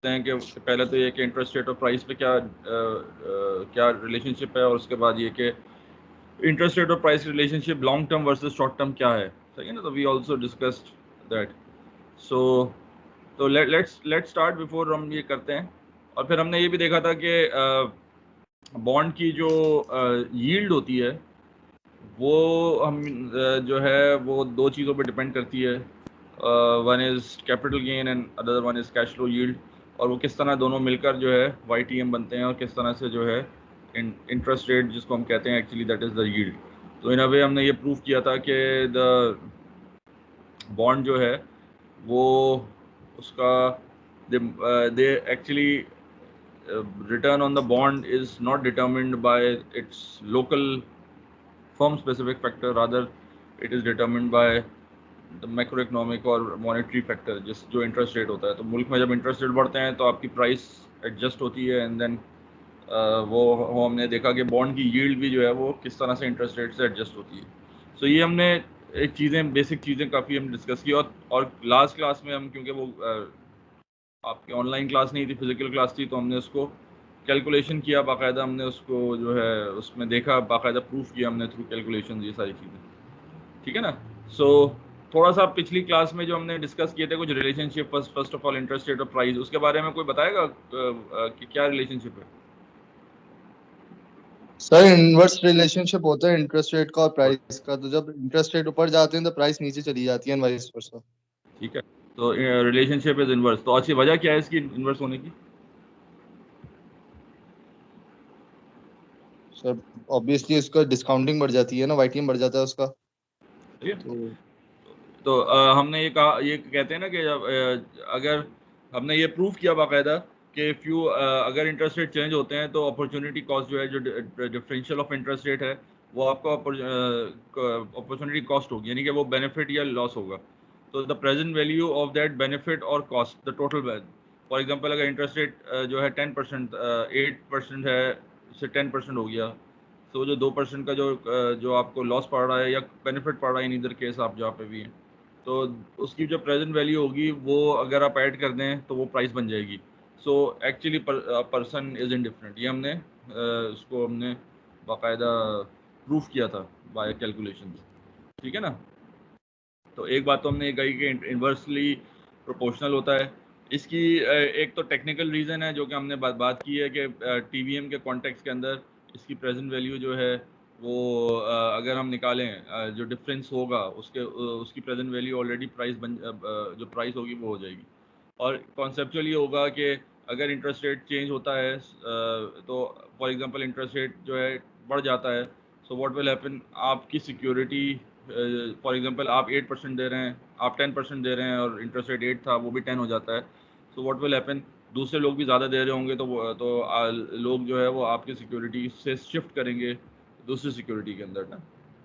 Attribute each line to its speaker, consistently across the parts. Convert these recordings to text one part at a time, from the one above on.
Speaker 1: हैं कि पहले तो ये कि इंटरेस्ट रेट और प्राइस पे क्या रिलेशनशिप है, और उसके बाद ये कि इंटरेस्ट रेट और price relationship long term versus short term क्या है, सही है ना। तो वी आल्सो डिस्कस्ड दैट। सो तो लेट्स स्टार्ट बिफोर हम ये करते हैं। और फिर हमने ये भी देखा था कि बॉन्ड की जो यील्ड होती है वो हम जो है वो दो चीज़ों पे डिपेंड करती है। One is capital gain and other one is cash flow yield, और वो किस तरह दोनों मिलकर जो है YTM बनते हैं, और किस तरह से जो है इंटरेस्ट रेट जिसको हम कहते हैं actually that is the yield. तो इन अ वे हमने ये प्रूव किया था कि द बॉन्ड जो है वो उसका they actually return on the bond is not determined by its local firm specific factor, rather it is determined by the macroeconomic और monetary factor, जिस जो इंटरेस्ट रेट होता है। तो मुल्क में जब इंटरेस्ट रेट बढ़ते हैं तो आपकी प्राइस एडजस्ट होती है, एंड देन वो हमने देखा कि बॉन्ड की यील्ड भी जो है वो किस तरह से इंटरेस्ट रेट से एडजस्ट होती है। सो ये हमने एक चीज़ें बेसिक चीज़ें काफ़ी हम डिस्कस की, और लास्ट क्लास में हम क्योंकि वो आपकी ऑनलाइन क्लास नहीं थी, फिजिकल क्लास थी, तो हमने उसको कैलकुलेशन किया बाकायदा, हमने उसको जो है उसमें देखा, बाकायदा प्रूफ किया हमने थ्रू कैलकुलेशन ये सारी चीज़ें, ठीक है ना। सो थोड़ा सा पिछली क्लास में जो हमने डिस्कस किए थे कुछ relationship, first of all interest rate और प्राइस, उसके बारे में कोई बताएगा कि क्या रिलेशनशिप है?
Speaker 2: सर इनवर्स रिलेशनशिप होता है इंटरेस्ट रेट का और प्राइस का। तो जब इंटरेस्ट रेट ऊपर जाते हैं तो प्राइस नीचे चली जाती है, वाइस वर्सा।
Speaker 1: ठीक है, तो रिलेशनशिप इज इनवर्स। तो अच्छी वजह क्या है इसकी इनवर्स होने की?
Speaker 2: सर ऑब्वियसली उसका डिस्काउंटिंग बढ़ जाती है ना, YTM बढ़ जाता है उसका।
Speaker 1: ठीक है,
Speaker 2: तो
Speaker 1: तो हमने ये कहा, ये कहते हैं ना कि अगर हमने ये प्रूफ किया बाकायदा कि अगर इंटरेस्ट रेट चेंज होते हैं तो अपॉर्चुनिटी कॉस्ट जो है, जो डिफरेंशियल ऑफ इंटरेस्ट रेट है, वो आपका अपॉर्चुनिटी कॉस्ट होगी, यानी कि वो बेनिफिट या लॉस होगा। तो the present value of that benefit और cost, the total value. For example अगर इंटरेस्ट रेट जो है 10%, 8% है, से 10% हो गया, तो जो 2% का जो आपको लॉस पड़ रहा है या बेनिफिट पड़ रहा है, इन इधर केस आप जहाँ पे भी हैं, तो उसकी जो प्रेजेंट वैल्यू होगी वो अगर आप ऐड कर दें तो वो प्राइस बन जाएगी। So actually person is indifferent, ये हमने उसको हमने बाकायदा प्रूफ किया था बाय कैलकुलेशन, ठीक है ना। तो एक बात तो हमने ये कही कि इन्वर्सली प्रोपोर्शनल होता है। इसकी एक तो टेक्निकल रीज़न है जो कि हमने बात की है कि TVM के कॉन्टेक्स्ट के अंदर इसकी प्रेजेंट वैल्यू जो है वो अगर हम निकालें जो डिफरेंस होगा उसकी प्रेजेंट वैल्यू ऑलरेडी जो प्राइस होगी वो हो जाएगी। और कॉन्सेप्चुअली होगा कि अगर इंटरेस्ट रेट चेंज होता है तो फॉर एग्जांपल इंटरेस्ट रेट जो है बढ़ जाता है, सो व्हाट विल हैपन, आपकी सिक्योरिटी फॉर एग्जांपल आप 8% दे रहे हैं, आप 10% दे रहे हैं, और इंटरेस्ट रेट 8 था वो भी 10 हो जाता है। सो व्हाट विल हैपन, दूसरे लोग भी ज़्यादा दे रहे होंगे तो लोग जो है वो आपकी सिक्योरिटी से शिफ्ट करेंगे दूसरी सिक्योरिटी के अंदर ना।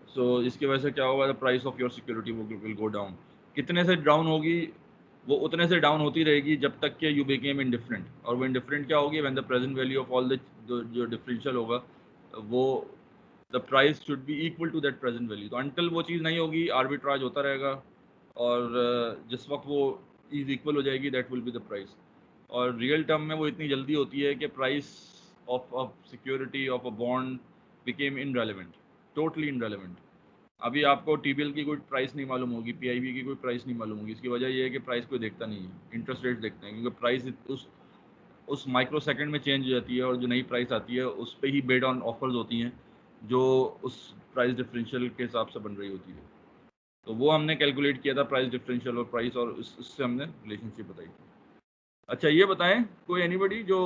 Speaker 1: सो इसकी वजह से क्या होगा, the price of your security will go down. कितने से डाउन होगी? वो उतने से डाउन होती रहेगी जब तक कि यू बिकेम इनडिफरेंट। और वो इनडिफरेंट क्या होगी? When the present value of all the जो डिफरेंशियल होगा वो the price should be equal to that present value. तो अंटिल वो चीज़ नहीं होगी आर्बिट्राज होता रहेगा, और जिस वक्त वो चीज़ इक्वल हो जाएगी that will be the price. और रियल टर्म में वो इतनी जल्दी होती है कि price of security of a bond became irrelevant, totally irrelevant. अभी आपको TBL की कोई प्राइस नहीं मालूम होगी, PIB की कोई प्राइस नहीं मालूम होगी। इसकी वजह ये है कि प्राइस कोई देखता नहीं है, इंटरेस्ट रेट देखते हैं, क्योंकि प्राइस उस माइक्रो सेकंड में चेंज हो जाती है, और जो नई प्राइस आती है उस पर ही बेड ऑन ऑफर्स होती हैं जो उस प्राइस डिफरेंशियल के हिसाब से बन रही होती है। तो वो हमने कैलकुलेट किया था प्राइस डिफरेंशियल और प्राइस, और उससे हमने रिलेशनशिप बताई थी। अच्छा ये बताएं कोई एनीबडी जो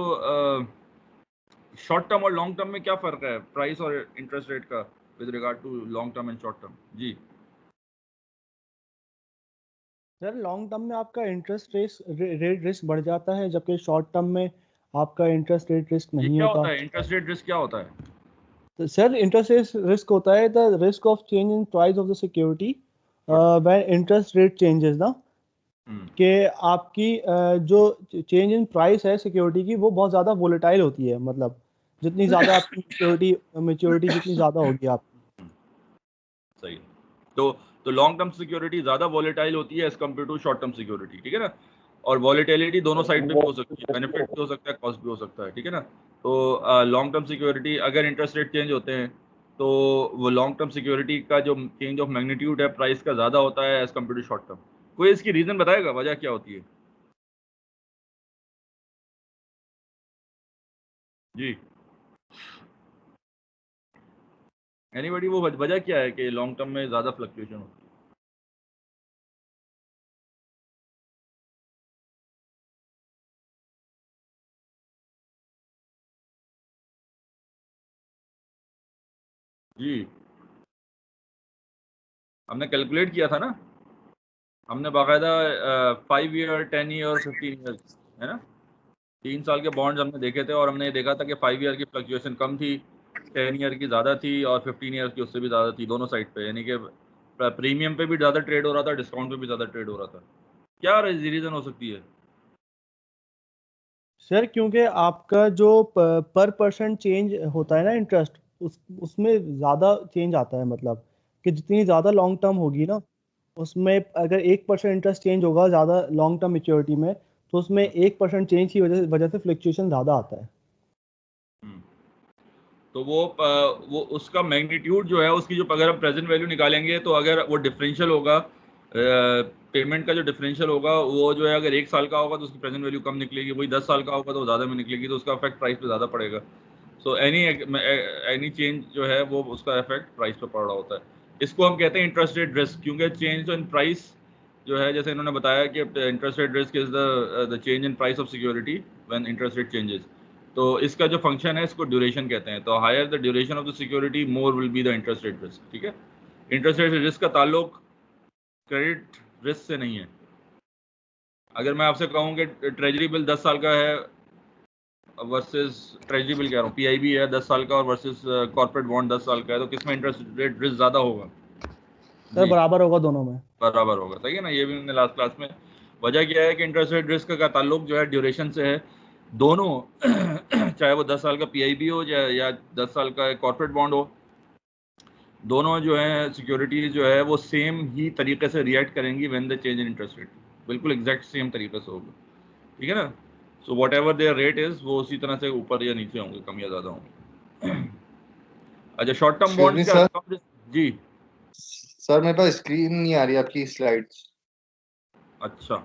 Speaker 1: शॉर्ट टर्म और लॉन्ग टर्म में क्या फ़र्क है प्राइस और इंटरेस्ट रेट का with regard to long term and short term? जी
Speaker 3: सर लॉन्ग टर्म में आपका इंटरेस्ट रेट रिस्क बढ़ जाता है, जबकि शॉर्ट टर्म में आपका इंटरेस्ट रेट रिस्क
Speaker 1: ये
Speaker 3: नहीं
Speaker 1: क्या
Speaker 3: होता।
Speaker 1: होता है इंटरेस्ट रेट रिस्क? क्या होता है?
Speaker 3: तो सर इंटरेस्ट रेट रिस्क होता है the risk of change in price of the security when interest rate changes ना, कि आपकी जो चेंज इन प्राइस है सिक्योरिटी की वो बहुत ज़्यादा वोलेटाइल होती है। मतलब जितनी ज़्यादा आपकी मेच्योरिटी जितनी ज़्यादा होगी आपकी।
Speaker 1: सही है। तो लॉन्ग टर्म सिक्योरिटी ज़्यादा वॉलेटाइल होती है as compare to short term security, ठीक है ना। और वॉलेटिलिटी दोनों साइड पे भी हो सकती है, बेनिफिट भी हो सकता है, कॉस्ट भी हो सकता है, ठीक है ना। तो लॉन्ग टर्म सिक्योरिटी अगर इंटरेस्ट रेट चेंज होते हैं तो वो लॉन्ग टर्म सिक्योरिटी का जो चेंज ऑफ मैग्नीट्यूड है प्राइस का ज़्यादा होता है as compare to short term. कोई इसकी रीज़न बताएगा वजह क्या होती है? जी, एनीबॉडी, वो वजह क्या है कि लॉन्ग टर्म में ज़्यादा फ्लक्चुएशन होती है? जी, हमने कैलकुलेट किया था ना, हमने बाकायदा 5 ईयर, 10 ईयर, 15 ईयर, है ना, 3 साल के बॉन्ड्स हमने देखे थे और हमने ये देखा था कि 5 ईयर की फ्लक्चुएशन कम थी, 10 ईयर की ज़्यादा थी और 15 ईयर की उससे भी ज़्यादा थी दोनों साइड पे, यानी कि प्रीमियम पे भी ज़्यादा ट्रेड हो रहा था, डिस्काउंट पे भी ज़्यादा ट्रेड हो रहा था। क्या रीज़न हो सकती है?
Speaker 3: सर क्योंकि आपका जो पर परसेंट चेंज होता है ना इंटरेस्ट, उसमें ज़्यादा चेंज आता है, मतलब कि जितनी ज़्यादा लॉन्ग टर्म होगी ना, उसमें अगर 1% इंटरेस्ट चेंज होगा ज़्यादा लॉन्ग टर्म मेच्योरिटी में, तो उसमें 1% चेंज की वजह से फ्लक्चुएशन ज़्यादा आता है।
Speaker 1: तो वो उसका मैग्नीट्यूड जो है उसकी जो अगर हम प्रेजेंट वैल्यू निकालेंगे तो अगर वो डिफरेंशियल होगा, पेमेंट का जो डिफरेंशियल होगा वो जो है अगर 1 साल का होगा तो उसकी प्रेजेंट वैल्यू कम निकलेगी, वही 10 साल का होगा तो ज़्यादा में निकलेगी, तो उसका इफेक्ट प्राइस पे ज़्यादा पड़ेगा। सो एनी चेंज जो है वो उसका इफेक्ट प्राइस पे पड़ रहा होता है। इसको हम कहते हैं इंटरेस्ट रेट रिस्क, क्योंकि चेंज इन प्राइस जो है, जैसे इन्होंने बताया कि interest rate risk is the change in price of security when interest rate changes. तो इसका जो फंक्शन है इसको ड्यूरेशन कहते हैं। तो higher the duration of the security more will be the interest rate risk, ठीक है। इंटरेस्ट रेट रिस्क का ताल्लुक क्रेडिट रिस्क से नहीं है। अगर मैं आपसे कहूँ कि ट्रेजरी बिल 10 साल का है वर्सेस, ट्रेजरी बिल कह रहा हूँ, पीआईबी है 10 साल का और वर्सेस कॉर्पोरेट बॉन्ड 10 साल का है, तो किसमें इंटरेस्ट रेट रिस्क ज़्यादा होगा?
Speaker 3: सर
Speaker 1: जी,
Speaker 3: बराबर होगा दोनों में।
Speaker 1: बराबर होगा, सही है ना। ये भी हमने लास्ट क्लास में, वजह क्या है कि इंटरेस्ट रेट रिस्क का ताल्लुक जो है ड्यूरेशन से है। दोनों चाहे वो 10 साल का पीआईबी हो या 10 साल का कॉर्पोरेट बॉन्ड हो, दोनों जो है सिक्योरिटीज जो है वो सेम ही तरीके से रिएक्ट करेंगी when the change in interest rate, बिल्कुल एग्जैक्ट सेम तरीके से होगा, ठीक है ना। So what ever there rate is वो उसी तरह से ऊपर या नीचे होंगे, कम या ज़्यादा होंगे। अच्छा, short term
Speaker 2: excuse me
Speaker 1: bonds क्या
Speaker 2: सर,
Speaker 1: जी,
Speaker 2: सर मेरे पास स्क्रीन नहीं आ रही आपकी स्लाइड्स।
Speaker 1: अच्छा,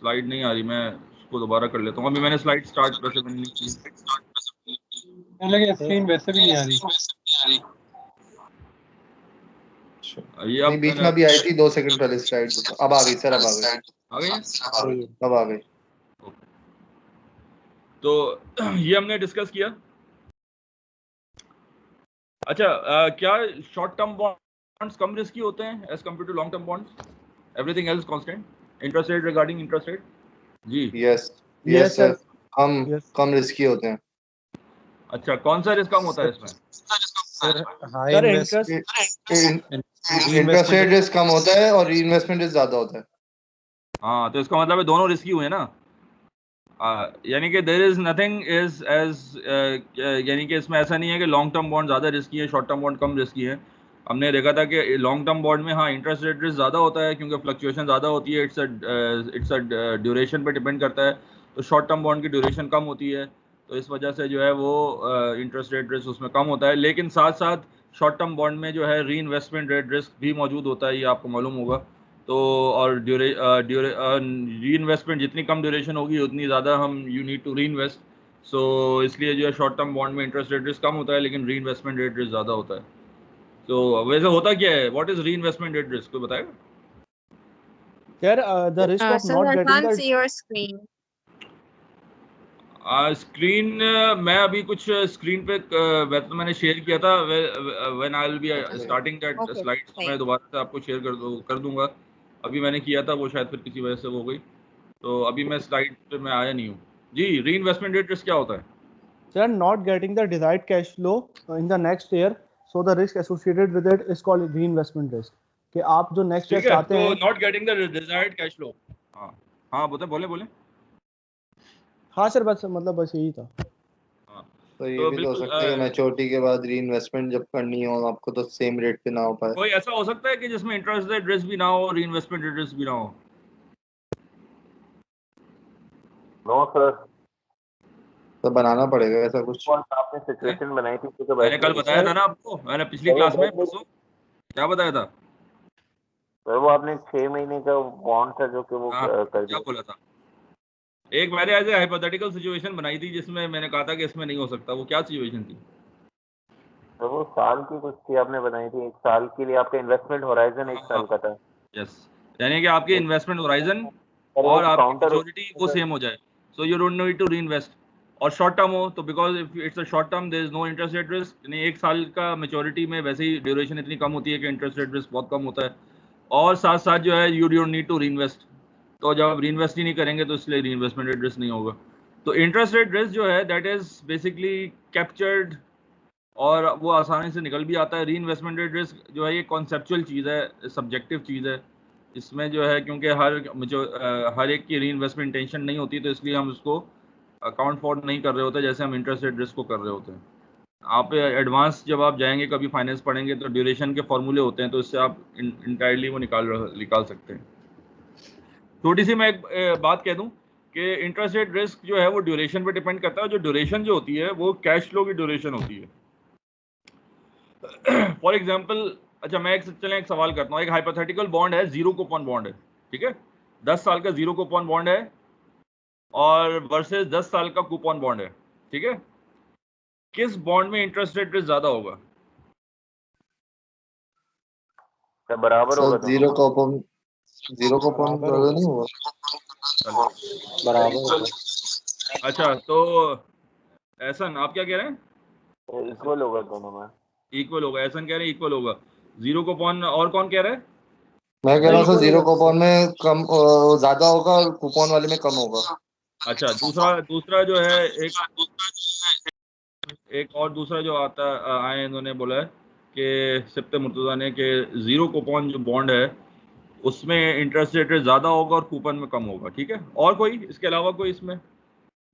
Speaker 1: स्लाइड नहीं आ रही, मैं उसको दोबारा कर लेता हूँ। अभी मैंने स्लाइड स्टार्ट वैसे मैंने नहीं की,
Speaker 4: लगे स्क्रीन वैसे भी नहीं आ रही।
Speaker 1: ये
Speaker 2: नहीं,
Speaker 1: अब
Speaker 2: बीच में अभी आई थी 2 सेकंड पहले स्लाइड, अब आ गई सर, अब आ गई,
Speaker 1: आ गई है?
Speaker 2: अब आ गई।
Speaker 1: तो ये हमने डिस्कस किया। अच्छा, क्या शॉर्ट टर्म बॉन्ड्स कम रिस्की होते हैं as compare to long term bonds? Everything else constant, interest rate regarding interest rate. जी,
Speaker 2: yes
Speaker 3: Yes,
Speaker 2: yes
Speaker 3: sir.
Speaker 2: Sir, हम
Speaker 3: Yes.
Speaker 2: कम रिस्की होते हैं।
Speaker 1: अच्छा, कौन सा रिस्क कम होता है इसमें?
Speaker 4: Sir high
Speaker 3: sir
Speaker 4: invest
Speaker 3: interest
Speaker 2: interest rate risk कम होता है और रीइन्वेस्टमेंट रिस्क ज्यादा होता है।
Speaker 1: हाँ, तो इसका मतलब है दोनों रिस्की हुए ना। यानी कि there is nothing is as, यानी कि इसमें ऐसा नहीं है कि लॉन्ग टर्म बॉन्ड ज़्यादा रिस्की है, शॉर्ट टर्म बॉन्ड कम रिस्की है। हमने देखा था कि लॉन्ग टर्म बॉन्ड में हाँ इंटरेस्ट रेट रिस्क ज़्यादा होता है क्योंकि फ्लक्चुएशन ज़्यादा होती है, इट्स अ ड्यूरेशन पे डिपेंड करता है। तो शॉर्ट टर्म बॉन्ड की ड्यूरेशन कम होती है, तो इस वजह से जो है वो इंटरेस्ट रेट रिस्क उसमें कम होता है। लेकिन साथ साथ शॉर्ट टर्म बॉन्ड में जो है री इन्वेस्टमेंट रेट रिस्क भी मौजूद होता है, ये आपको मालूम होगा। तो और री इन्वेस्टमेंट जितनी कम ड्यूरेशन होगी उतनी ज़्यादा हम you need to reinvest. So इसलिए जो है शॉर्ट टर्म बॉन्ड में इंटरेस्ट रेट रिस्क कम होता है लेकिन री इन्वेस्टमेंट रेट रिस्क ज़्यादा होता है। तो वैसे होता क्या है, व्हाट इज री इन्वेस्टमेंट रेट रिस्क, कोई बताएगा?
Speaker 3: Sir the risk of
Speaker 5: Sir,
Speaker 3: not
Speaker 5: I
Speaker 3: getting
Speaker 5: can't
Speaker 3: the
Speaker 5: see your screen.
Speaker 1: Screen मैं अभी कुछ स्क्रीन पे वैसे तो मैंने शेयर किया था, when I will be starting that
Speaker 5: Okay,
Speaker 1: slides, मैं
Speaker 5: fine.
Speaker 1: दोबारा से आपको शेयर कर दूंगा। अभी मैंने किया था, वो शायद फिर किसी वजह से वो हो गई, तो अभी मैं स्लाइड पे मैं आया नहीं हूँ। जी, री इन्वेस्टमेंट रेट रिस्क क्या होता है?
Speaker 3: Sir not getting the desired cash flow in the next year, so the risk associated with it is called reinvestment risk, कि आप जो नेक्स्ट ईयर
Speaker 1: ठीक है,
Speaker 3: चाहते
Speaker 1: तो
Speaker 3: हैं।
Speaker 1: Not getting the desired cash flow. हाँ हाँ, बोले बोले।
Speaker 3: हाँ सर, बस यही था।
Speaker 1: हाँ,
Speaker 2: तो ये
Speaker 1: तो
Speaker 2: भी तो हो
Speaker 1: बिल्कुल
Speaker 2: सकता है कि मैच्योरिटी के बाद रीइन्वेस्टमेंट जब करनी हो आपको तो सेम रेट पे ना हो पाए।
Speaker 1: कोई ऐसा हो सकता है कि जिसमें इंटरेस्ट रेट रिस्क भी ना हो, री इन्वेस्टमेंट रेट रिस्क भी ना हो?
Speaker 5: नो सर,
Speaker 2: तो बनाना पड़ेगा ऐसा कुछ।
Speaker 5: आपने सिचुएशन बनाई थी तो
Speaker 1: मैंने कल बताया था ना आपको, मैंने पिछली क्लास में परसों क्या बताया था
Speaker 5: सर, वो आपने 6 महीने का बॉन्ड था जो कि वो कर
Speaker 1: क्या
Speaker 5: दिया।
Speaker 1: बोला था? एक मैंने ऐसे हाइपोथेटिकल सिचुएशन बनाई थी जिसमें मैंने कहा था कि इसमें नहीं हो सकता। वो क्या सिचुएशन थी?
Speaker 5: तो वो साल की कुछ थी आपने बनाई थी, 1 साल के लिए आपका इन्वेस्टमेंट होराइजन 1 साल का था।
Speaker 1: यस, यानी कि आपके इन्वेस्टमेंट होराइजन
Speaker 5: और
Speaker 1: और
Speaker 5: वो
Speaker 1: आपकी
Speaker 5: काउंटर
Speaker 1: मैच्योरिटी वो सेम हो जाए, so you don't need to reinvest. और शॉर्ट टर्म हो तो because if it's a short term there is no interest rate risk, यानी 1 साल का मैच्योरिटी में वैसे ही ड्यूरेशन इतनी कम होती है कि इंटरेस्ट रेट रिस्क बहुत कम होता है। और साथ साथ जो है you don't need to reinvest, तो जब आप रीइन्वेस्ट ही नहीं करेंगे तो इसलिए रीइन्वेस्टमेंट रेट रिस्क नहीं होगा। तो इंटरेस्ट रेट रिस्क जो है दैट इज बेसिकली कैप्चर्ड और वो आसानी से निकल भी आता है। रीइन्वेस्टमेंट रेट रिस्क जो है ये कॉन्सेप्चुअल चीज़ है, सब्जेक्टिव चीज़ है। इसमें जो है क्योंकि हर एक की रीइन्वेस्टमेंट इंटेंशन नहीं होती, तो इसलिए हम उसको अकाउंट फॉर नहीं कर रहे होते जैसे हम इंटरेस्ट रेट रिस्क को कर रहे होते हैं। आप एडवांस जब आप जाएंगे कभी फाइनेंस पढ़ेंगे तो ड्यूरेशन के फॉर्मूले होते हैं, तो इससे आप इंटायरली वो निकाल सकते हैं। छोटी सी मैं एक बात कह दूं कि इंटरेस्ट रेट रिस्क जो है वो ड्यूरेशन पे डिपेंड करता है। जो ड्यूरेशन जो होती है वो कैश फ्लो की ड्यूरेशन होती है। फॉर एग्जाम्पल, अच्छा मैं एक सवाल करता हूँ। एक हाइपोथेटिकल बॉन्ड है, 0 कूपन बॉन्ड है, ठीक है, 10 साल का 0 कूपन बॉन्ड है और वर्सेस 10 साल का कूपन बॉन्ड है, ठीक है। किस बॉन्ड में इंटरेस्ट रेट रिस्क ज्यादा होगा?
Speaker 5: सर बराबर होगा
Speaker 2: सर
Speaker 5: तो
Speaker 2: जीरो कूपन ज्यादा नहीं होगा?
Speaker 4: बराबर होगा।
Speaker 1: अच्छा तो ऐसा आप क्या कह रहे हैं?
Speaker 5: इक्वल होगा दोनों में।
Speaker 1: इक्वल होगा, ऐसा कह रहे हैं इक्वल होगा 0 कूपन। और कौन कह रहा है?
Speaker 2: मैं कह रहा हूँ सर जीरो कूपन में कम ज्यादा होगा और कूपन वाले में कम होगा।
Speaker 1: अच्छा, दूसरा जो है एक और दूसरा जो आए इन्होंने बोला है कि सिप्ते मुर्तजा ने कि 0 कूपन जो बॉन्ड है उसमें इंटरेस्ट रेट ज्यादा होगा और कूपन में कम होगा, ठीक है। और कोई इसके अलावा कोई इसमें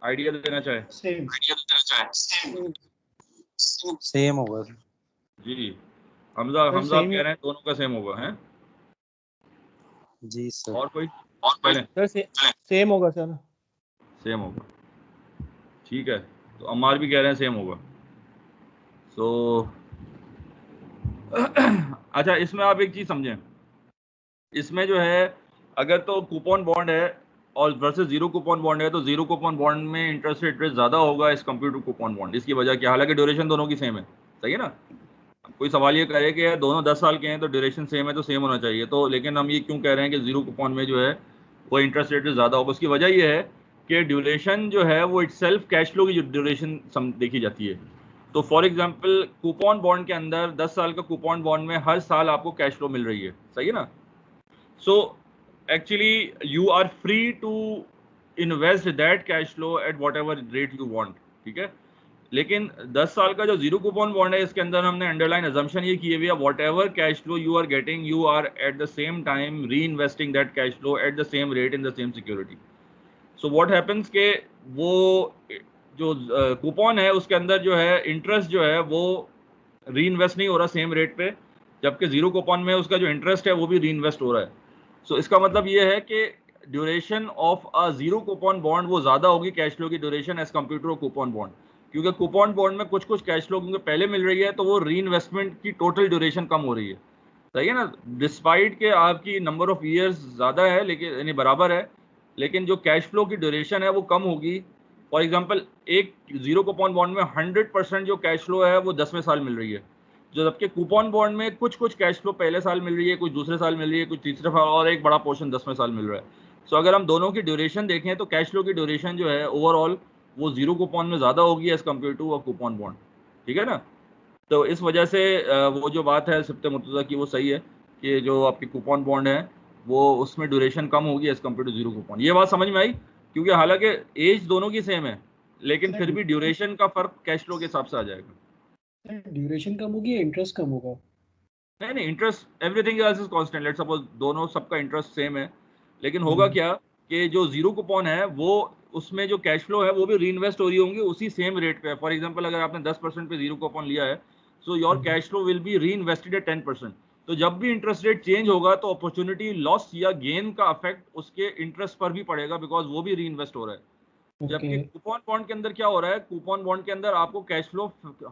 Speaker 1: आइडिया देना चाहे?
Speaker 4: सेम होगा
Speaker 1: जी, हमजा आप कह रहे हैं दोनों का सेम होगा, हैं?
Speaker 4: जी सर।
Speaker 1: और कोई चलें?
Speaker 3: सर सेम होगा सर।
Speaker 1: सेम होगा, ठीक है। तो अम्मार भी कह रहे हैं सेम होगा। सो अच्छा, इसमें आप एक चीज समझें, इसमें जो है अगर तो कूपन बॉन्ड है और वर्सेस 0 कूपन बॉन्ड है तो 0 कूपन बॉन्ड में इंटरेस्ट रेट ज्यादा होगा as compare to coupon bond. इसकी वजह क्या? हालांकि ड्यूरेशन दोनों की सेम है, सही है ना। कोई सवाल ये करे कि यार दोनों 10 साल के हैं तो ड्यूरेशन सेम है तो सेम होना चाहिए, तो लेकिन हम ये क्यों कह रहे हैं कि 0 कूपन में जो है वो इंटरेस्ट रेट ज़्यादा होगा? उसकी वजह ये है कि ड्यूरेशन जो है वो इटसेल्फ कैश फ्लो की जो ड्यूरेशन देखी जाती है। तो फॉर एग्जांपल कूपन बॉन्ड के अंदर 10 साल का कूपन बॉन्ड में हर साल आपको कैश फ्लो मिल रही है, सही है ना। So actually you are free to invest that cash flow at whatever rate you want, ठीक है। लेकिन 10 साल का जो 0 कूपन बॉन्ड है इसके अंदर हमने अंडरलाइन अजम्पशन ये किए हुए है whatever cash flow you are getting you are at the same time reinvesting that cash flow at the same rate in the same security. So what happens के वो जो coupon है उसके अंदर जो है इंटरेस्ट जो है वो री इन्वेस्ट नहीं हो रहा सेम रेट पे, जबकि 0 कूपन में उसका जो इंटरेस्ट है वो भी री इन्वेस्ट हो रहा है। सो इसका मतलब ये है कि duration of a 0 coupon bond वो ज्यादा होगी कैश फ्लो की duration as compare to coupon bond, क्योंकि कूपन बॉन्ड में कुछ कैश फ्लो क्योंकि पहले मिल रही है तो वो री इन्वेस्टमेंट की टोटल ड्यूरेशन कम हो रही है, सही है ना। डिस्पाइट के आपकी नंबर ऑफ ईयर्स ज़्यादा है लेकिन यानी बराबर है, लेकिन जो कैश फ्लो की ड्यूरेशन है वो कम होगी। फॉर एग्जांपल एक 0 कूपन बॉन्ड में 100% जो कैश फ्लो है वो 10वें साल मिल रही है, जो जबकि कूपन बॉन्ड में कुछ कैश फ्लो पहले साल मिल रही है, कुछ दूसरे साल मिल रही है, कुछ तीसरे साल और एक बड़ा पोर्शन 10वें साल मिल रहा है। सो अगर हम दोनों की ड्यूरेशन देखें तो कैश फ्लो की ड्यूरेशन जो है ओवरऑल वो 0 कूपन में ज़्यादा होगी as compare to a coupon bond, ठीक है ना। तो इस वजह से वो जो बात है सिप्ते मुर्तज़ा की वो सही है कि जो आपकी कूपन बॉन्ड है वो उसमें ड्यूरेशन कम होगी एज कम्पेयर टू 0 कूपन। ये बात समझ में आई? क्योंकि हालांकि एज दोनों की सेम है लेकिन फिर भी ड्यूरेशन का फर्क कैश फ्लो के हिसाब से आ जाएगा।
Speaker 4: ड्यूरेशन कम होगी, इंटरेस्ट कम होगा।
Speaker 1: नहीं, interest everything else is constant. Let's suppose दोनों सबका इंटरेस्ट सेम है, लेकिन होगा क्या कि जो 0 कूपन है वो उसमें जो कैश फ्लो है वो भी री इन्वेस्ट हो रही होंगी उसी सेम रेट पे। फॉर एग्जांपल अगर आपने 10% पे 0 कूपन लिया है so your cash flow will be reinvested eight 10%। तो जब भी इंटरेस्ट रेट चेंज होगा तो अपॉर्चुनिटी लॉस या गेन का इफेक्ट उसके इंटरेस्ट पर भी पड़ेगा बिकॉज वो भी री इन्वेस्ट हो रहा है। जबकि कूपन बॉन्ड के अंदर क्या हो रहा है, कूपन बॉन्ड के अंदर आपको कैश फ्लो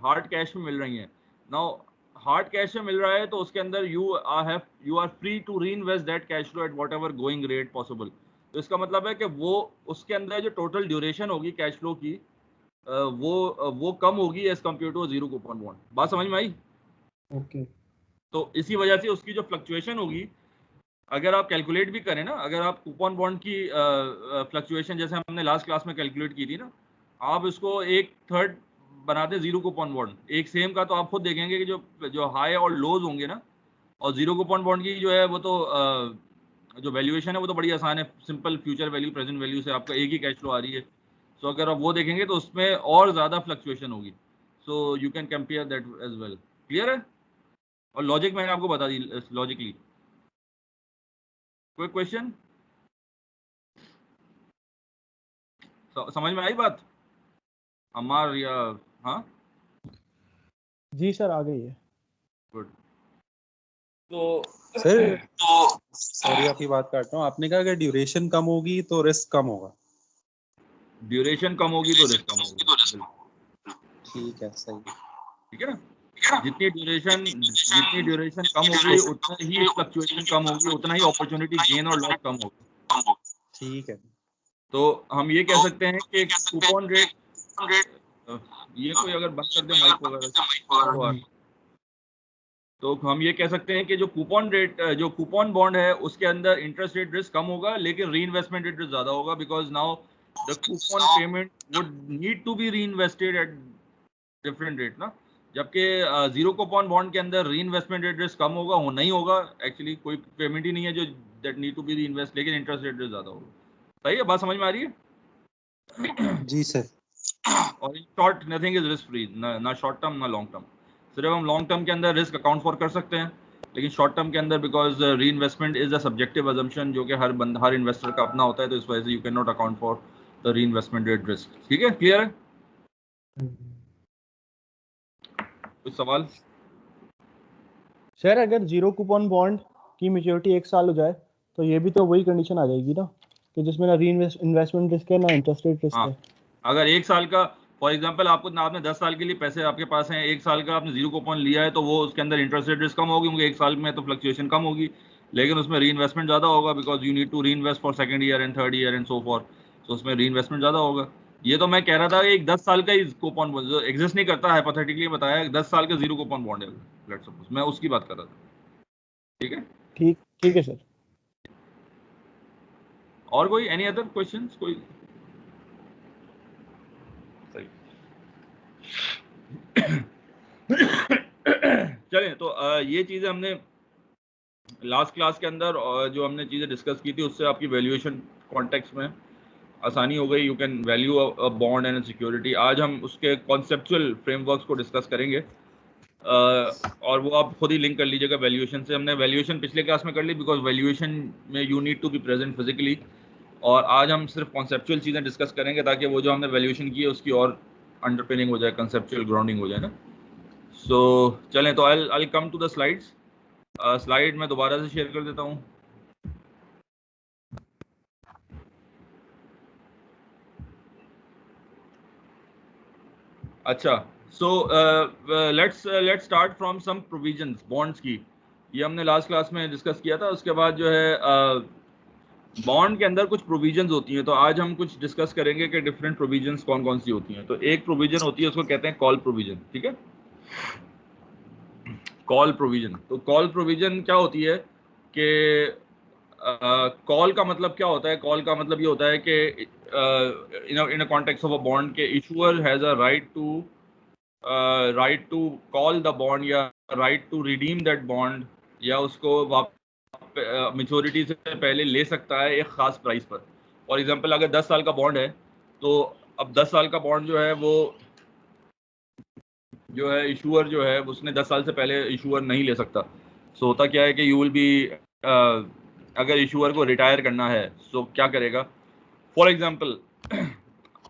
Speaker 1: हार्ड कैश में मिल रही है। नाउ हार्ड कैश में मिल रहा है तो उसके अंदर you are free to reinvest that cash flow at whatever going rate possible. तो इसका मतलब है कि वो उसके अंदर जो टोटल ड्यूरेशन होगी कैश फ्लो की वो कम होगी as compare to zero coupon bond. बात समझ में आई?
Speaker 3: ओके।
Speaker 1: तो इसी वजह से उसकी जो फ्लक्चुएशन होगी, अगर आप कैलकुलेट भी करें ना, अगर आप कूपन बॉन्ड की फ्लक्चुएशन जैसे हमने लास्ट क्लास में कैलकुलेट की थी ना, आप इसको एक थर्ड बना दें जीरो कूपन बॉन्ड एक सेम का, तो आप खुद देखेंगे कि जो हाई और लोज होंगे ना, और जीरो कूपन बॉन्ड की जो है वो तो जो वैल्यूएशन है वो तो बड़ी आसान है, simple future value present value से आपका एक ही कैश फ्लो आ रही है। सो अगर आप वो देखेंगे तो उसमें और ज़्यादा फ्लक्चुएशन होगी। So you can compare that as well. Clear है? और लॉजिक मैंने आपको बता दी लॉजिकली। कोई क्वेश्चन? समझ में आई बात अमार या? हाँ
Speaker 3: जी सर आ गई है।
Speaker 1: गुड। तो
Speaker 6: सॉरी आपकी बात काट रहा हूँ, आपने कहा कि ड्यूरेशन कम होगी तो रिस्क कम होगा।
Speaker 1: ड्यूरेशन कम होगी तो रिस्क कम होगी।
Speaker 6: ठीक है, सही।
Speaker 1: ठीक है ना? जितनी ड्यूरेशन कम होगी उतना ही फ्लक्चुएशन कम होगी, उतना ही अपॉर्चुनिटी गेन और लॉस कम होगी।
Speaker 6: ठीक है।
Speaker 1: तो हम ये कह सकते हैं कि कूपन रेट, ये कोई अगर बंद कर दे माइक वगैरह, तो हम ये कह सकते हैं कि जो कूपन बॉन्ड है उसके अंदर इंटरेस्ट रेट रिस्क कम होगा, लेकिन री इन्वेस्टमेंट रेट रिस्क ज्यादा होगा, because now the coupon payment would need to be reinvested at different rate ना। जबकि जीरो कूपन बॉन्ड के अंदर री इन्वेस्टमेंट रेट रिस्क कम होगा, वो नहीं होगा एक्चुअली, कोई पेमेंट ही नहीं है जो दैट नीड टू बी री इन्वेस्ट, लेकिन इंटरेस्ट रेट रिस्क ज्यादा होगा। सही है? बात समझ में आ रही है?
Speaker 6: जी सर।
Speaker 1: और in short nothing is risk free, ना शॉर्ट टर्म ना लॉन्ग टर्म। सिर्फ हम लॉन्ग टर्म के अंदर रिस्क अकाउंट फॉर कर सकते हैं, लेकिन शॉर्ट टर्म के अंदर बिकॉज री investment is a subjective assumption जो कि हर इन्वेस्टर का अपना होता है, तो इस वजह से you can not account for the री इन्वेस्टमेंट रेट रिस्क। ठीक है? क्लियर है? कुछ सवाल?
Speaker 3: सर अगर जीरो कूपन बॉन्ड की मैच्योरिटी 1 साल हो जाए तो ये भी तो वही कंडीशन आ जाएगी ना कि जिसमें ना री इन्वेस्टमेंट रिस्क है ना इंटरेस्ट रेट रिस्क है।
Speaker 1: अगर 1 साल का फॉर एग्जांपल आपने 10 साल के लिए पैसे आपके पास हैं, 1 साल का आपने जीरो कूपन लिया है, तो वो उसके अंदर इंटरेस्ट रेट रिस्क कम होगी क्योंकि 1 साल में तो फ्लक्चुएशन कम होगी, लेकिन उसमें री इन्वेस्टमेंट ज़्यादा होगा because you need to reinvest for second year and third year and so forth, तो उसमें री इन्वेस्टमेंट ज़्यादा होगा। ये तो मैं कह रहा था कि एक 10 साल का ही कूपन जो एग्जिस्ट नहीं करता, हाइपोथेटिकली बताया 10 साल का जीरो कूपन बॉन्ड है, लेट्स सपोज, मैं उसकी बात कर रहा था। ठीक है?
Speaker 3: ठीक है सर।
Speaker 1: और कोई एनी अदर क्वेश्चंस? कोई? सही। चलें, तो ये चीज़ें हमने लास्ट क्लास के अंदर जो हमने चीज़ें डिस्कस की थी उससे आपकी वैल्यूएशन कॉन्टेक्स्ट में आसानी हो गई। You can value a bond and security. आज हम उसके कॉन्सेप्चुअल फ्रेमवर्क्स को डिस्कस करेंगे, और वो आप खुद ही लिंक कर लीजिएगा वैल्यूएशन से। हमने वैल्यूएशन पिछले क्लास में कर ली बिकॉज वैल्यूएशन में you need to be present physically, और आज हम सिर्फ कॉन्सेप्चुअल चीज़ें डिस्कस करेंगे ताकि वो जो हमने वैल्यूएशन की है उसकी और अंडरपिनिंग हो जाए, कंसेप्चुअल ग्राउंडिंग हो जाए ना। सो चलें, तो I come to the slides. Slide मैं दोबारा से शेयर कर देता हूँ। अच्छा, so let's start from some provisions bonds की। ये हमने लास्ट क्लास में डिस्कस किया था। उसके बाद जो है बॉन्ड के अंदर कुछ प्रोविजंस होती हैं, तो आज हम कुछ डिस्कस करेंगे कि डिफरेंट प्रोविजंस कौन कौन सी होती हैं। तो एक प्रोविजन होती है, उसको कहते हैं कॉल प्रोविजन। ठीक है? Call provision. तो कॉल प्रोविजन क्या होती है कि कॉल का मतलब क्या होता है? कॉल का मतलब ये होता है कि in a context of a bond के issuer has a right to call the bond, या right to redeem that bond, या उसको मैच्योरिटी से पहले ले सकता है एक खास प्राइस पर। फॉर एग्जांपल, अगर 10 साल का बॉन्ड है, तो अब 10 साल का बॉन्ड जो है वो जो है इशूअर जो है उसने 10 साल से पहले इशूअर नहीं ले सकता। सो होता क्या है कि यू विल बी, अगर इशूअर को रिटायर करना है सो क्या करेगा? फॉर एग्जांपल,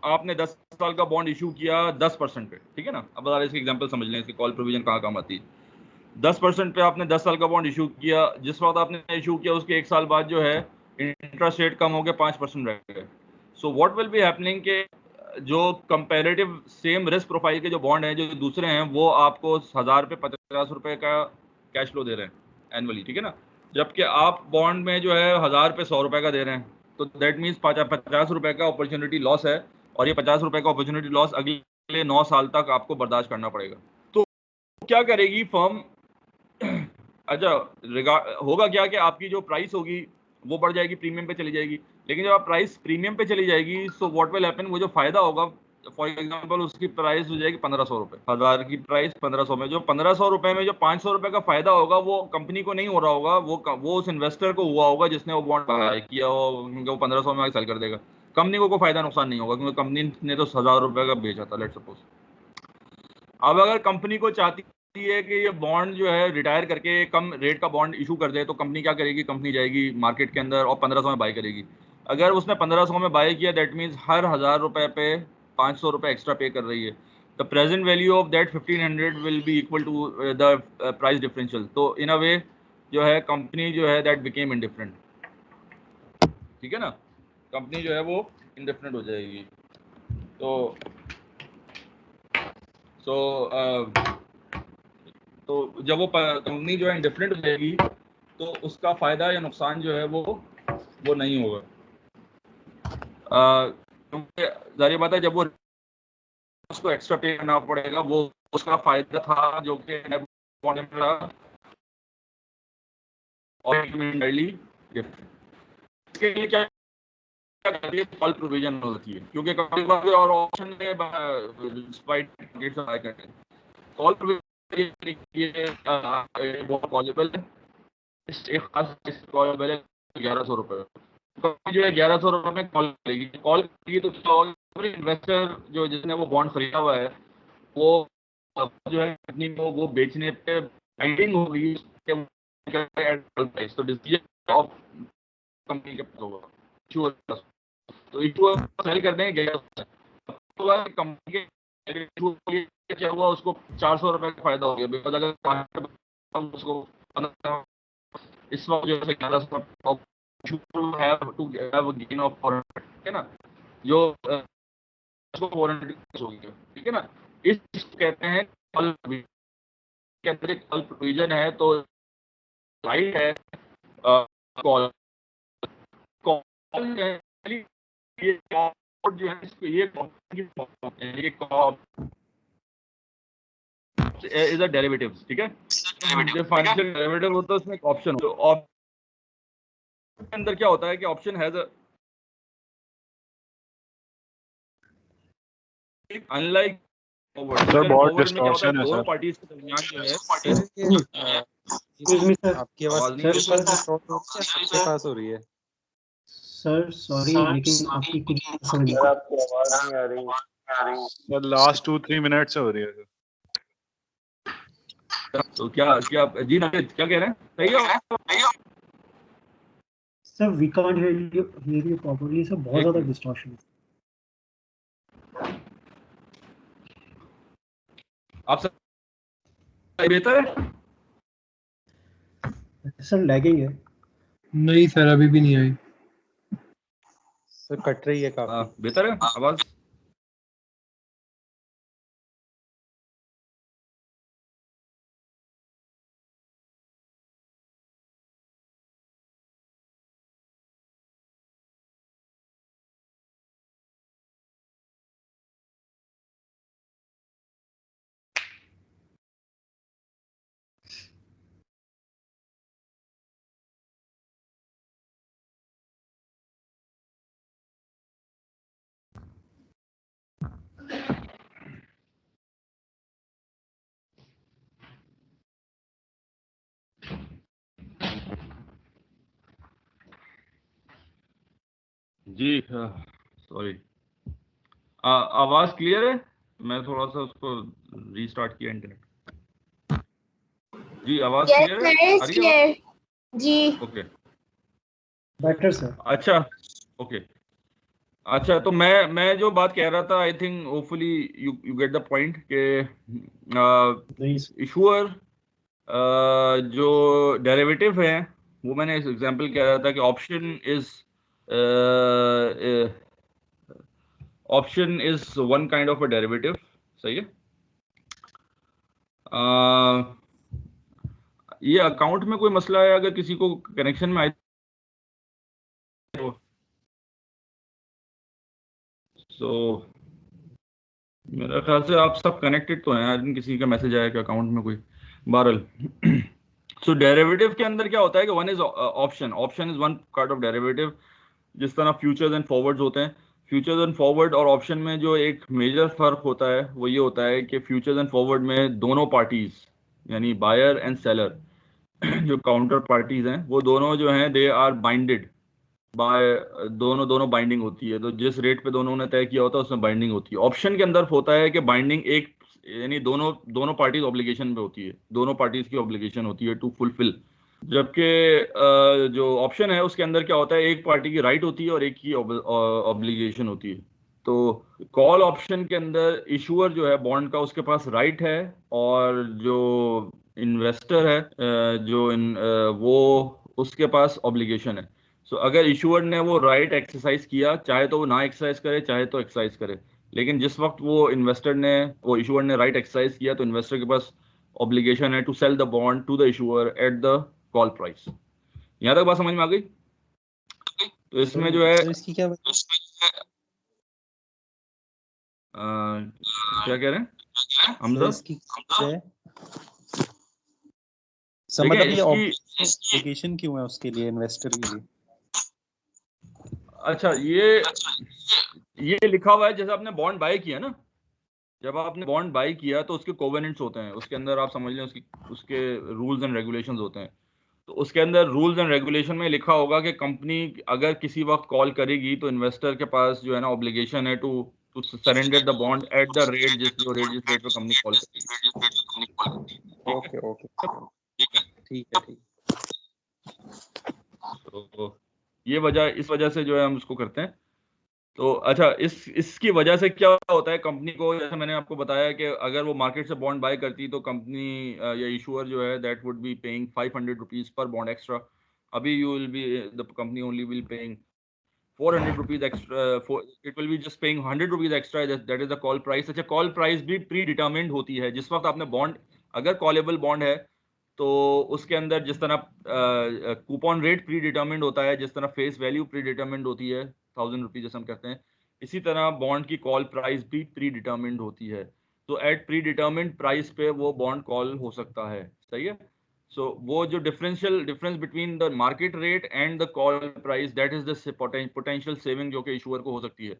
Speaker 1: आपने 10 साल का बॉन्ड इशू किया 10% पे, ठीक है ना? अब बता रहे इसकी एग्जांपल समझ लें, इसकी कॉल प्रोविजन कहाँ काम आती है। 10% पे आपने 10 साल का बॉन्ड इशू किया, जिस वक्त आपने इशू किया उसके 1 साल बाद जो है इंटरेस्ट रेट कम हो गया, 5% रह गए। सो व्हाट विल बी हैपनिंग के जो कंपैरेटिव सेम रिस्क प्रोफाइल के जो बॉन्ड हैं जो दूसरे हैं वो आपको 1000 पे 50 रुपए का कैश फ्लो दे रहे हैं एनुअली, ठीक है ना, जबकि आप बॉन्ड में जो है 1000 पे 100 रुपए का दे रहे हैं, तो दैट मीन्स 50 रुपए का अपॉर्चुनिटी लॉस है, और ये 50 रुपए का अपॉर्चुनिटी लॉस अगले 9 साल तक आपको बर्दाश्त करना पड़ेगा। तो क्या करेगी फर्म? अच्छा, होगा क्या कि आपकी जो प्राइस होगी वो बढ़ जाएगी, प्रीमियम पे चली जाएगी, लेकिन जब आप प्राइस प्रीमियम पे चली जाएगी सो व्हाट विल हैपन, वो जो फायदा होगा फॉर एग्जांपल उसकी प्राइस हो जाएगी 1500 रुपए, 1000 की प्राइस 1500 में, जो 1500 रुपए में जो 500 रुपए का फायदा होगा वो कंपनी को नहीं हो रहा होगा, वो उस इन्वेस्टर को हुआ होगा जिसने वो बॉन्ड बाय किया हो, क्योंकि वो 1500 में सेल कर देगा, कंपनी को कोई फायदा नुकसान नहीं होगा, क्योंकि कंपनी ने तो 1000 रुपए का बेचा था, लेट्स सपोज। अब अगर कंपनी को चाहती है कि ये बॉन्ड जो है रिटायर करके कम रेट का बॉन्ड इशू कर दे, तो कंपनी क्या करेगी? कंपनी जाएगी मार्केट के अंदर और 1500 में बाय करेगी। अगर उसने 1500 में बाय किया, दैट मीन्स हर 1000 रुपए पे 500 रुपए एक्स्ट्रा पे कर रही है। The present value of that 1500 will be equal to the price differential. तो इन अ वे जो है कंपनी जो है दैट बिकेम इंडिफरेंट, ठीक है ना, कंपनी जो है वो इंडिफरेंट हो जाएगी। तो जब वो कंपनी जो है इंडिफरेंट हो जाएगी तो उसका फायदा या नुकसान जो है वो नहीं होगा, क्योंकि जाहिर बात है जब वो उसको एक्स्ट्रा पे करना पड़ेगा, वो उसका फायदा था जो कि इसके लिए क्या कॉल प्रोविजन होती है, क्योंकि कभी और ऑप्शन में कॉल पॉसिबल है, एक खास कॉलेबल है 1100 रुपए, जो है 1100 रुपए में कॉल करेगी तो क्या होगा, इन्वेस्टर जो जिसने वो बॉन्ड खरीदा हुआ है वो जो है कंपनी को वो बेचने पे बाइंडिंग होगी, तो डिसीजन ऑफ कंपनी के पास होगा, तो इशू सेल कर देंगे, कंपनी के क्या हुआ उसको 400 रुपए का फायदा हो गया, बिकॉज अगर उसको इस वक्त जो है 1100 गेन ऑफ 400, ठीक है ना, जो उसको 400 हो गया, ठीक है ना, इस कहते हैं कॉल के अंदर एक कॉल प्रोविजन है, तो राइट है कॉल ये जो है इसको ये इज अ डेरिवेटिव, ठीक है, जो फाइनेंशियल डेरिवेटिव होता है उसमें एक ऑप्शन होता है, ऑप्शन के अंदर क्या होता है कि ऑप्शन हैज अनलाइक
Speaker 6: सर बहुत डिस्टॉर्शन है
Speaker 1: दोनों
Speaker 6: सर,
Speaker 1: पार्टीज के दरमियान जो है
Speaker 6: आपकी आवाज आपके पास हो रही है
Speaker 7: सर, सॉरी लेकिन आपकी कुछ समझ नहीं
Speaker 5: आपकी आवाज नहीं आ रही
Speaker 6: सर, लास्ट 2-3 मिनट से हो रही है सर।
Speaker 1: तो क्या क्या जी नाजिद क्या कह रहे हैं? सही है
Speaker 7: sir, we can't hear you properly sir, बहुत ज्यादा डिस्टॉर्शन है।
Speaker 1: आप सब बेहतर है
Speaker 7: सर, लैगिंग है।
Speaker 4: नहीं सर, अभी भी नहीं आई।
Speaker 6: सर कट रही है काफी।
Speaker 1: बेहतर है आवाज? जी सॉरी, आवाज क्लियर है? मैं थोड़ा सा उसको रीस्टार्ट किया इंटरनेट। जी आवाज क्लियर है? आ रही है
Speaker 8: जी
Speaker 1: ओके
Speaker 7: बेटर सर।
Speaker 1: अच्छा ओके अच्छा, तो मैं जो बात कह रहा था, I think hopefully you get the point के इशूअर जो डेरिवेटिव है वो मैंने इस एग्जांपल कह रहा था कि option is option is one kind of a derivative, सही है। ये अकाउंट में कोई मसला है, अगर किसी को कनेक्शन में आए तो मेरा ख्याल से आप सब कनेक्टेड तो हैं, आज किसी का मैसेज आया कि अकाउंट में कोई, बहरहाल। सो डेरिवेटिव के अंदर क्या होता है कि one is option, option is one kind of derivative. जिस तरह फ्यूचर्स एंड फॉरवर्ड्स होते हैं, फ्यूचर्स एंड फॉरवर्ड और ऑप्शन में जो एक मेजर फर्क होता है वो ये होता है कि फ्यूचर्स एंड फॉरवर्ड में दोनों पार्टीज यानी बायर एंड सेलर जो काउंटर पार्टीज हैं वो दोनों जो हैं दे आर बाइंडेड बाय, दोनों बाइंडिंग होती है। तो जिस रेट पे दोनों ने तय किया होता है उसमें बाइंडिंग होती है। ऑप्शन के अंदर होता है कि बाइंडिंग एक यानी दोनों पार्टीज ऑब्लिगेशन पे होती है, दोनों पार्टीज की ऑब्लिगेशन होती है टू फुलफिल। जबकि जो ऑप्शन है उसके अंदर क्या होता है, एक पार्टी की राइट होती है और एक की ऑब्लिगेशन होती है। तो कॉल ऑप्शन के अंदर इशूअर जो है बॉन्ड का उसके पास राइट है और जो इन्वेस्टर है वो उसके पास ऑब्लिगेशन है। सो अगर इशूअर ने वो राइट एक्सरसाइज किया, चाहे तो वो ना एक्सरसाइज करे चाहे तो एक्सरसाइज करे, लेकिन जिस वक्त वो इशूअर ने राइट एक्सरसाइज किया तो इन्वेस्टर के पास ऑब्लिगेशन है to sell the bond to the issuer at the call price. यहां तक बात समझ में आ गई? तो इसमें जो है
Speaker 6: इसकी क्या
Speaker 1: क्या कह रहे हैं हम सब?
Speaker 6: इसकी है
Speaker 1: देखिए
Speaker 6: मतलब
Speaker 1: इसकी
Speaker 6: ऑब्लिगेशन क्यों है उसके लिए, इन्वेस्टर के लिए?
Speaker 1: अच्छा, ये लिखा हुआ है जैसे आपने बॉन्ड बाय किया ना, जब आपने बॉन्ड बाय किया तो उसके कोवेनेंट्स होते हैं, उसके अंदर आप समझ लें उसके रूल्स एंड रेगुलेशंस होते हैं। तो उसके अंदर रूल्स एंड रेगुलेशन में लिखा होगा कि कंपनी अगर किसी वक्त कॉल करेगी तो इन्वेस्टर के पास जो है ना ऑब्लिगेशन है to surrender the bond at the rate जिस रेट पे कंपनी कॉल करेगी।
Speaker 6: ओके ठीक है।
Speaker 1: तो ये इस वजह से जो है हम उसको करते हैं। तो अच्छा, इसकी वजह से क्या होता है कंपनी को, जैसे मैंने आपको बताया कि अगर वो मार्केट से बॉन्ड बाय करती तो कंपनी या इशूअर जो है that would be paying 500 rupees पर बॉन्ड एक्स्ट्रा। अभी the company only will paying 400 rupees extra, it will be just paying 100 rupees extra, that is the call price. अच्छा, call price भी predetermined होती है। जिस वक्त आपने बॉन्ड, अगर कॉलेबल बॉन्ड है तो उसके अंदर जिस तरह कूपन रेट प्री डिटरमिन्ड होता है, जिस तरह फेस वैल्यू प्री डिटरमिन्ड होती है 1000 रुपीज जैसे हम कहते हैं, इसी तरह बॉन्ड की कॉल प्राइस भी प्री डिटरमिन्ड होती है। तो एट प्री डिटरमिन्ड प्राइस पे वो बॉन्ड कॉल हो सकता है, सही है। सो वो जो difference between the market rate and the call price, that is the potential saving जो कि इशूअर को हो सकती है,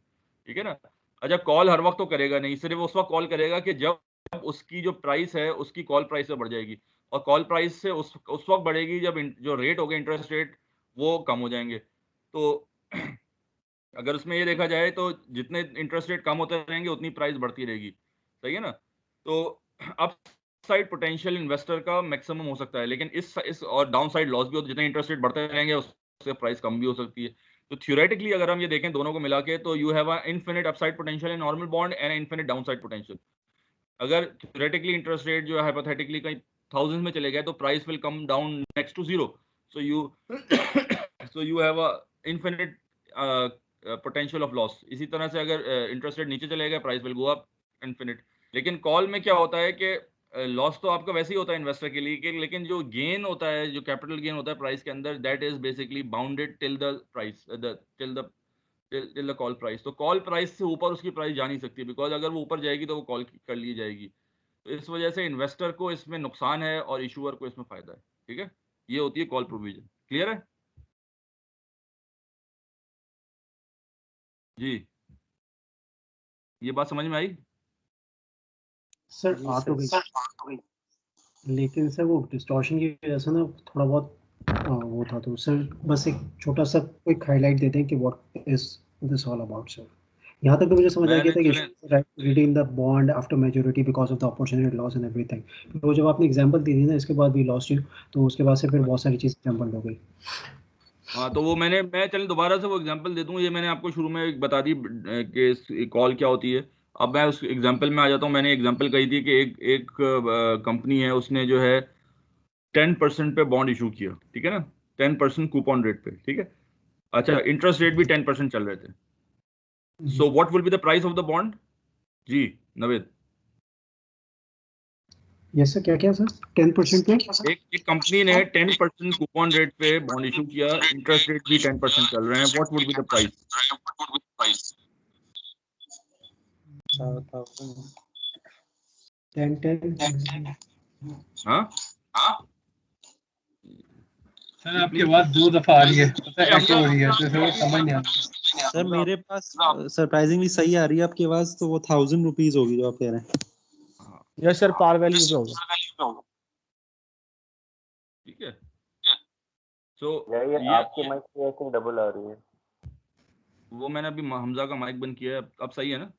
Speaker 1: ठीक है ना। अच्छा, कॉल हर वक्त तो करेगा नहीं, सिर्फ उस वक्त कॉल करेगा कि जब उसकी जो प्राइस है उसकी कॉल प्राइस से बढ़ जाएगी, और कॉल प्राइस से उस वक्त बढ़ेगी जब जो रेट हो गए इंटरेस्ट रेट वो कम हो जाएंगे। तो अगर उसमें ये देखा जाए तो जितने इंटरेस्ट रेट कम होते रहेंगे उतनी प्राइस बढ़ती रहेगी, सही है ना। तो अब साइड पोटेंशियल इन्वेस्टर का मैक्सिमम हो सकता है, लेकिन इस और डाउन साइड लॉस भी होता है, जितने इंटरेस्ट रेट बढ़ते रहेंगे उससे प्राइस कम भी हो सकती है। तो थ्योरेटिकली अगर हम ये देखें दोनों को मिला के, तो you have a infinite upside potential in normal bond and infinite downside potential. अगर थ्योरेटिकली इंटरेस्ट रेट जो है हाइपोथेटिकली कहीं थाउजेंड में चले गए तो price will come down next to zero. So you have a infinite potential of loss. इसी तरह से अगर इंटरेस्ट रेट नीचे चले गए price will go up infinite. लेकिन कॉल में क्या होता है कि लॉस तो आपका वैसे ही होता है इन्वेस्टर के लिए, लेकिन जो गेन होता है, जो कैपिटल गेन होता है प्राइस के अंदर, that is basically bounded till the price, till the call price. तो कॉल प्राइस से ऊपर उसकी प्राइस जा नहीं सकती, बिकॉज अगर वो ऊपर जाएगी तो वो कॉल कर ली जाएगी। तो इस वजह से इन्वेस्टर को इसमें नुकसान है और इशूअर को इसमें फायदा है, ठीक है। ये होती है कॉल प्रोविजन। क्लियर है जी? ये बात समझ में आई?
Speaker 7: सर आ तो गई, लेकिन सर वो डिस्टॉर्शन की वजह से ना थोड़ा बहुत वो था। तो सर बस एक छोटा सा क्विक हाईलाइट देते हैं कि what is this all about sir. यहाँ तक तो मुझे समझ आ गया था कि redeem the bond after maturity because of the opportunity loss and everything. तो जब आपने एग्जांपल दी थी ना, इसके बाद भी लॉस्ट यू, तो उसके बाद से फिर बहुत सारी चीज़ एग्जांपल हो गई।
Speaker 1: हाँ, तो वो मैं चल दोबारा से वो एग्जांपल दे दूँ। ये मैंने आपको शुरू में बता दी कि कॉल क्या होती है। अब मैं उस एग्जांपल में आ जाता हूँ। मैंने एग्जांपल कही थी कि एक कंपनी है, उसने जो है 10% पे बॉन्ड इशू किया, ठीक है ना, 10% कूपन रेट पे, ठीक है। अच्छा, इंटरेस्ट रेट भी 10% चल रहे थे। So what will be the price of the bond? जी नवेद।
Speaker 7: यस सर, क्या क्या सर? 10% पे
Speaker 1: एक कंपनी ने 10% कूपन रेट पे बॉन्ड इशू किया, इंटरेस्ट रेट भी 10% चल रहे हैं, what would be the price?
Speaker 7: 10
Speaker 1: हाँ
Speaker 4: सर आपकी आवाज 2 दफा आ रही है, पता है एको हो रही है, तो सर समझ नहीं आ रहा।
Speaker 6: सर मेरे पास सरप्राइजिंगली सही आ रही है आपकी आवाज, तो वो 1000 रुपीज होगी जो आप कह रहे हैं।
Speaker 3: यस सर, पार वैल्यू पे होगा।
Speaker 1: ठीक है। सो
Speaker 5: ये आपके माइक से आई थिंक डबल आ रही है।
Speaker 1: वो मैंने अभी हमजा का माइक बंद किया है, अब सही है ना?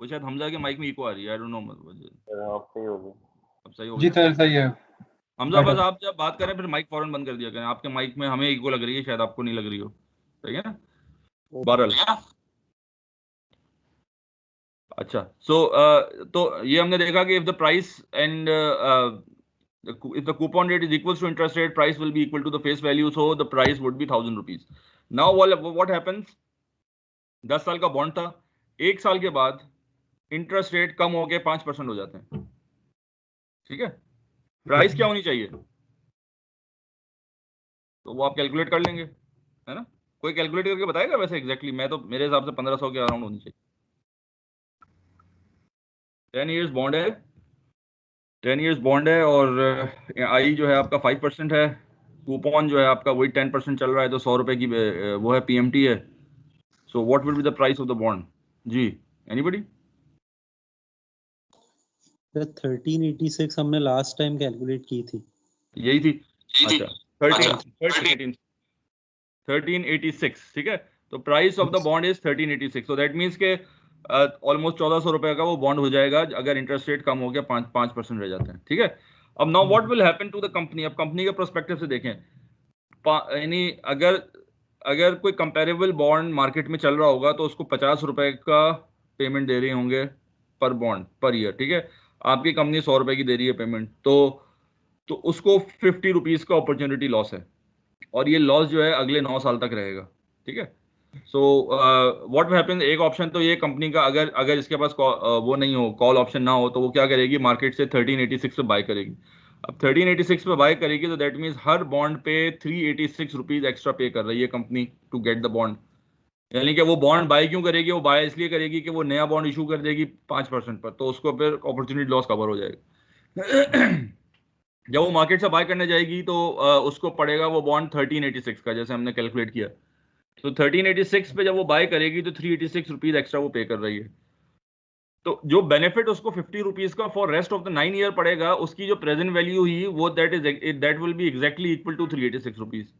Speaker 1: वो शायद हमजा के माइक में इको आ रही है, आई डोंट नो।
Speaker 5: आप सही होगी।
Speaker 1: अब सही हो
Speaker 4: जी
Speaker 1: गया?
Speaker 4: सर सही है।
Speaker 1: हमजा बस आप जब बात करें फिर माइक फौरन बंद कर दिया करें, आपके माइक में हमें इको लग रही है, शायद आपको नहीं लग रही हो। सही है ना? बहरहाल अच्छा। तो ये हमने देखा कि if the price and if the coupon rate is equals to interest rate, price will be equal to the face value, so the price would be 1000 rupees. Now what happens? 10 साल का बॉन्ड था, 1 साल के बाद interest rate कम हो के 5% हो जाते हैं। ठीक है, प्राइस क्या होनी चाहिए तो वो आप कैलकुलेट कर लेंगे, है ना? कोई कैलकुलेट करके बताएगा? वैसे एग्जैक्टली मैं तो मेरे हिसाब से 1500 के अराउंड होनी चाहिए। 10 इयर्स बॉन्ड है, 10 इयर्स बॉन्ड है, और आई जो है आपका 5% है, कूपन जो है आपका वही 10% चल रहा है, तो 100 रुपए की वो है, पीएमटी है। So what will be the price of the bond? जी एनीबडी?
Speaker 6: 1386 हमने लास्ट टाइम कैलकुलेट की थी।
Speaker 1: यही थी। अच्छा 1386। ठीक है, तो price of the bond is 1386, so that means के ऑलमोस्ट 1400 रुपए का वो बॉन्ड हो जाएगा अगर इंटरेस्ट रेट कम हो गया, 5% रह जाते हैं। ठीक है, अब now what will happen to the company? अब कंपनी के पर्सपेक्टिव से देखें, यानी अगर कोई कंपेरेबल बॉन्ड मार्केट में चल रहा होगा तो उसको 50 रुपए का पेमेंट दे रहे होंगे पर बॉन्ड पर ईयर। ठीक है, आपकी कंपनी 100 रुपए की दे रही है पेमेंट, तो उसको 50 रुपीज का अपॉर्चुनिटी लॉस है, और ये लॉस जो है अगले 9 साल तक रहेगा। ठीक है, सो व्हाट विल हैपन? एक ऑप्शन तो ये कंपनी का, अगर इसके पास वो नहीं हो, कॉल ऑप्शन ना हो, तो वो क्या करेगी? मार्केट से 1386 पे बाय करेगी। अब 1386 पे बाय करेगी तो दैट मीन्स हर बॉन्ड पे 386 रुपीज एक्स्ट्रा पे कर रही है company to get the bond. यानी कि वो बॉन्ड बाय क्यों करेगी? वो बाय इसलिए करेगी कि वो नया बॉन्ड इशू कर देगी 5% पर, तो उसको फिर अपॉर्चुनिटी लॉस कवर हो जाएगा। जब वो मार्केट से बाय करने जाएगी तो उसको पड़ेगा वो बॉन्ड 1386 का, जैसे हमने कैलकुलेट किया। तो 1386 पे जब वो बाय करेगी तो 386 रुपीज एक्स्ट्रा वो पे कर रही है। तो जो बेनिफिट उसको 50 रुपीज का for rest of the 9 year पड़ेगा, उसकी जो प्रेजेंट वैल्यू हुई वो that will be exactly equal to 386 rupees.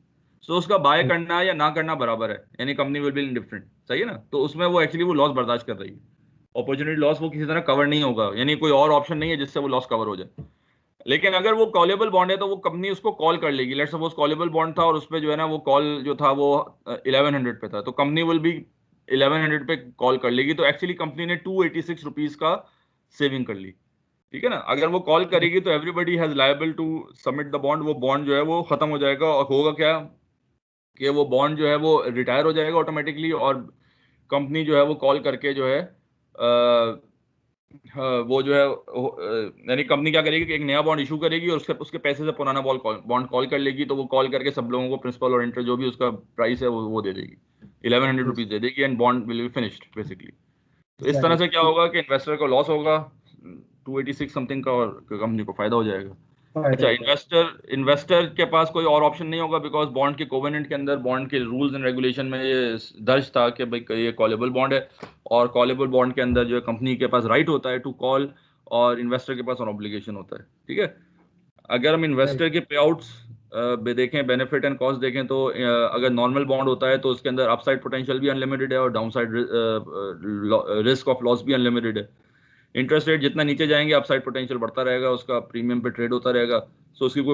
Speaker 1: So उसका बाय करना या ना करना बराबर है, यानी कंपनी विल बी इंडिफरेंट। सही है ना? तो उसमें वो एक्चुअली वो लॉस बर्दाश्त कर रही है, अपॉर्चुनिटी लॉस वो किसी तरह कवर नहीं होगा, यानी कोई और ऑप्शन नहीं है जिससे वो लॉस कवर हो जाए। लेकिन अगर वो कॉलेबल बॉन्ड है तो वो कंपनी उसको कॉल कर लेगी। लेट्स सपोज कॉलेबल बॉन्ड था और उस पे जो है ना वो कॉल जो था वो 1100 पे था, तो कंपनी विल बी 1100 पे कॉल कर लेगी, तो एक्चुअली कंपनी ने 286 रुपीज का सेविंग कर ली। ठीक है ना? अगर वो कॉल करेगी तो everybody has liable to submit the bond, वो बॉन्ड जो है वो खत्म हो जाएगा, और होगा क्या कि वो बॉन्ड जो है वो रिटायर हो जाएगा ऑटोमेटिकली, और कंपनी जो है वो कॉल करके जो है वो जो है यानी कंपनी क्या करेगी कि एक नया बॉन्ड इशू करेगी और उसके पैसे से पुराना बॉन्ड कॉल कर लेगी, तो वो कॉल करके सब लोगों को प्रिंसिपल और इंटरेस्ट जो भी उसका प्राइस है वो दे देगी, 1100 रुपीज दे देगी, and bond will be finished basically. तो इस तरह से क्या होगा कि इन्वेस्टर को लॉस होगा 286 समथिंग का, और कंपनी को फायदा हो जाएगा। अच्छा, इन्वेस्टर के पास कोई और ऑप्शन नहीं होगा, बिकॉज बॉन्ड के कोवेनेंट के अंदर, बॉन्ड के रूल्स एंड रेगुलेशन में ये दर्ज था कि भाई ये कॉलेबल बॉन्ड है, और कॉलेबल बॉन्ड के अंदर जो है कंपनी के पास राइट होता है टू कॉल, और इन्वेस्टर के पास ऑब्लिगेशन होता है। ठीक है, अगर हम इन्वेस्टर के पे आउट्स देखें, बेनिफिट एंड कॉस्ट देखें, तो अगर नॉर्मल बॉन्ड होता है तो उसके अंदर अपसाइड पोटेंशियल भी अनलिमिटेड है और डाउनसाइड रिस्क ऑफ लॉस भी अनलिमिटेड है। इंटरेस्ट रेट जितना नीचे जाएंगे अपसाइड पोटेंशियल बढ़ता रहेगा, उसका प्रीमियम पे ट्रेड होता रहेगा, सो उसकी कोई